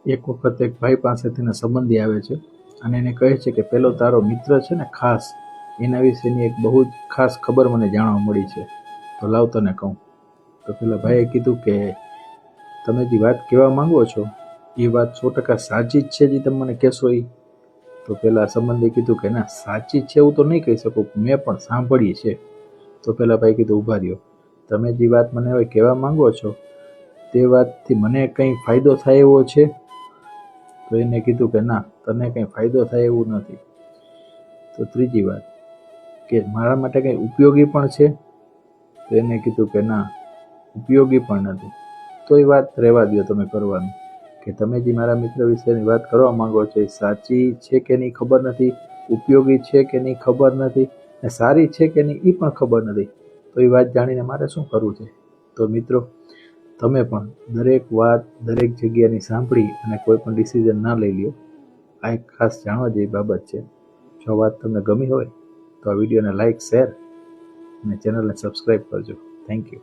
એક વખત એક ભાઈ પાસેથી એના સંબંધી આવે છે અને એને કહે છે કે પેલો તારો મિત્ર છે ને ખાસ, એના વિશેની એક બહુ જ ખાસ ખબર મને જાણવા મળી છે, તો લાવ તને કહું. તો પેલા ભાઈએ કીધું કે તમે જે વાત કહેવા માંગો છો એ વાત 100% સાચી જ છે જે તમે મને કહેશો એ? તો પેલા સંબંધી કીધું કે ના, સાચી છે એવું તો નહીં કહી શકું, મેં પણ સાંભળી છે. તો પેલા ભાઈ કીધું ઊભા રહ્યો, તમે જે વાત મને હવે કહેવા માંગો છો તે વાતથી મને કંઈ ફાયદો થાય એવો છે? તો એને કીધું કે ના, તને કંઈ ફાયદો થાય એવું નથી. તો ત્રીજી વાત કે મારા માટે કંઈ ઉપયોગી પણ છે? તો એને કીધું કે ના, ઉપયોગી પણ નથી. તો એ વાત રહેવા દો તમે કરવાનું, કે તમે જે મારા મિત્ર વિશેની વાત કરવા માંગો છો એ સાચી છે કે નહીં ખબર નથી, ઉપયોગી છે કે નહીં ખબર નથી, ને સારી છે કે નહીં એ પણ ખબર નથી. તો એ વાત જાણીને મારે શું કરવું છે? તો મિત્રો, તમે પણ દરેક વાત દરેક જગ્યાની સાંભળી અને કોઈ પણ ડિસિઝન ના લઈ લ્યો. આ એક ખાસ જાણવા જેવી બાબત છે. જો આ વાત તમને ગમી હોય તો આ વિડીયોને લાઇક, શેર અને ચેનલને સબસ્ક્રાઈબ કરજો. Thank you.